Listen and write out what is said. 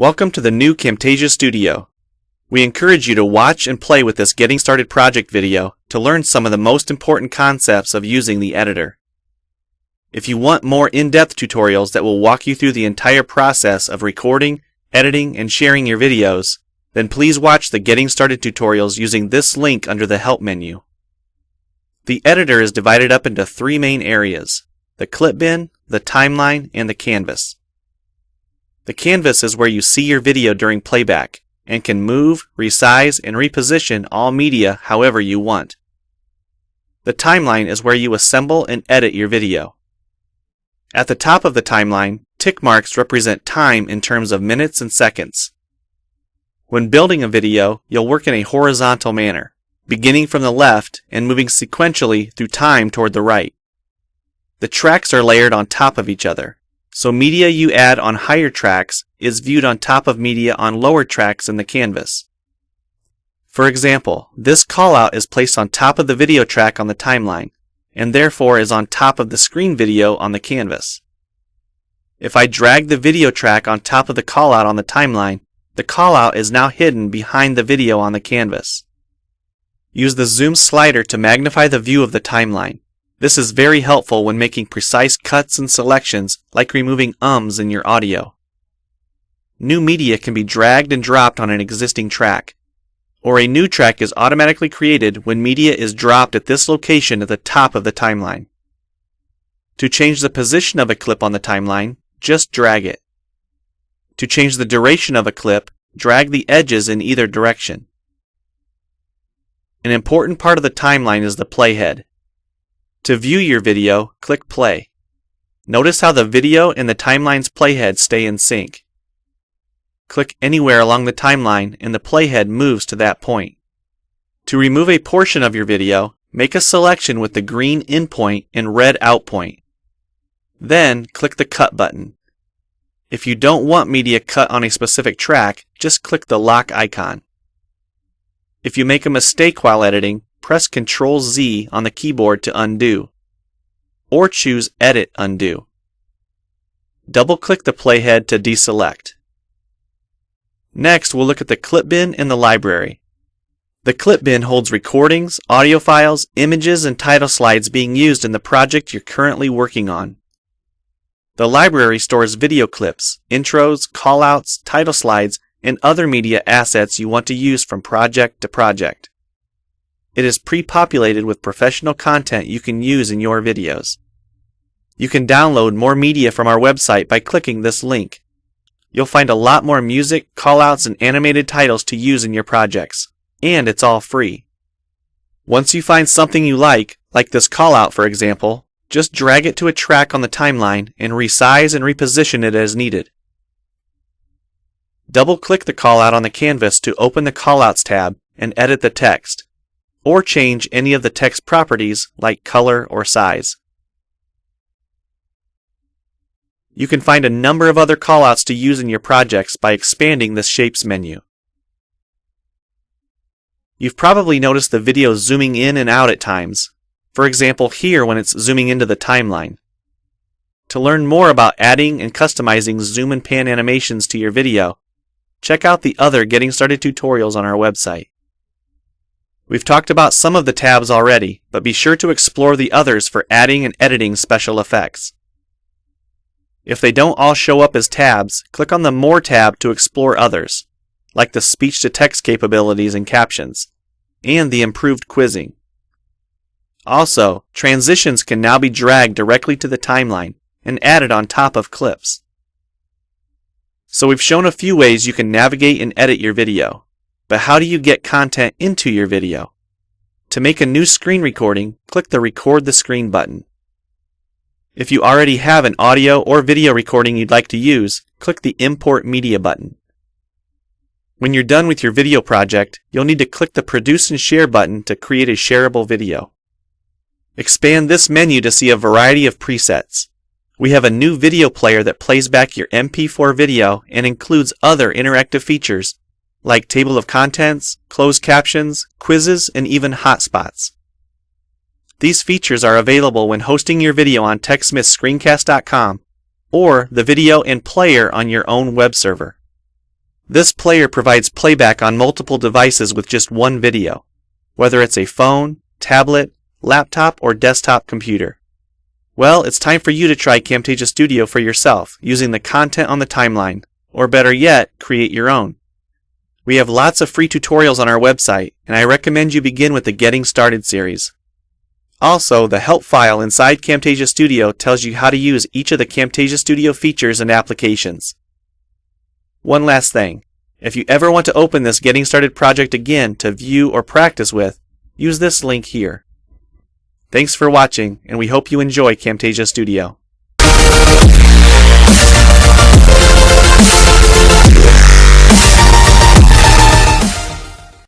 Welcome to the new Camtasia Studio. We encourage you to watch and play with this Getting Started project video to learn some of the most important concepts of using the editor. If you want more in-depth tutorials that will walk you through the entire process of recording, editing, and sharing your videos, then please watch the Getting Started tutorials using this link under the Help menu. The editor is divided up into three main areas: the clip bin, the timeline, and the canvas. The canvas is where you see your video during playback and can move, resize, and reposition all media however you want. The timeline is where you assemble and edit your video. At the top of the timeline, tick marks represent time in terms of minutes and seconds. When building a video, you'll work in a horizontal manner, beginning from the left and moving sequentially through time toward the right. The tracks are layered on top of each other, so media you add on higher tracks is viewed on top of media on lower tracks in the canvas. For example, this callout is placed on top of the video track on the timeline, and therefore is on top of the screen video on the canvas. If I drag the video track on top of the callout on the timeline, the callout is now hidden behind the video on the canvas. Use the zoom slider to magnify the view of the timeline. This is very helpful when making precise cuts and selections, like removing ums in your audio. New media can be dragged and dropped on an existing track, or a new track is automatically created when media is dropped at this location at the top of the timeline. To change the position of a clip on the timeline, just drag it. To change the duration of a clip, drag the edges in either direction. An important part of the timeline is the playhead. To view your video, click play. Notice how the video and the timeline's playhead stay in sync. Click anywhere along the timeline and the playhead moves to that point. To remove a portion of your video, make a selection with the green in point and red out point. Then click the cut button. If you don't want media cut on a specific track, just click the lock icon. If you make a mistake while editing, press Ctrl-Z on the keyboard to undo, or choose Edit Undo. Double-click the playhead to deselect. Next, we'll look at the clip bin and the library. The clip bin holds recordings, audio files, images, and title slides being used in the project you're currently working on. The library stores video clips, intros, callouts, title slides, and other media assets you want to use from project to project. It is pre-populated with professional content you can use in your videos. You can download more media from our website by clicking this link. You'll find a lot more music, callouts, and animated titles to use in your projects, and it's all free. Once you find something you like this callout for example, just drag it to a track on the timeline and resize and reposition it as needed. Double-click the callout on the canvas to open the Callouts tab and edit the text, or change any of the text properties like color or size. You can find a number of other callouts to use in your projects by expanding the Shapes menu. You've probably noticed the video zooming in and out at times, for example here when it's zooming into the timeline. To learn more about adding and customizing zoom and pan animations to your video, check out the other Getting Started tutorials on our website. We've talked about some of the tabs already, but be sure to explore the others for adding and editing special effects. If they don't all show up as tabs, click on the More tab to explore others, like the speech-to-text capabilities and captions, and the improved quizzing. Also, transitions can now be dragged directly to the timeline and added on top of clips. So we've shown a few ways you can navigate and edit your video. But how do you get content into your video? To make a new screen recording, click the Record the Screen button. If you already have an audio or video recording you'd like to use, click the Import Media button. When you're done with your video project, you'll need to click the Produce and Share button to create a shareable video. Expand this menu to see a variety of presets. We have a new video player that plays back your MP4 video and includes other interactive features like table of contents, closed captions, quizzes, and even hotspots. These features are available when hosting your video on TechSmithScreencast.com or the video and player on your own web server. This player provides playback on multiple devices with just one video, whether it's a phone, tablet, laptop, or desktop computer. Well, it's time for you to try Camtasia Studio for yourself using the content on the timeline, or better yet, create your own. We have lots of free tutorials on our website, and I recommend you begin with the Getting Started series. Also, the help file inside Camtasia Studio tells you how to use each of the Camtasia Studio features and applications. One last thing, if you ever want to open this Getting Started project again to view or practice with, use this link here. Thanks for watching, and we hope you enjoy Camtasia Studio.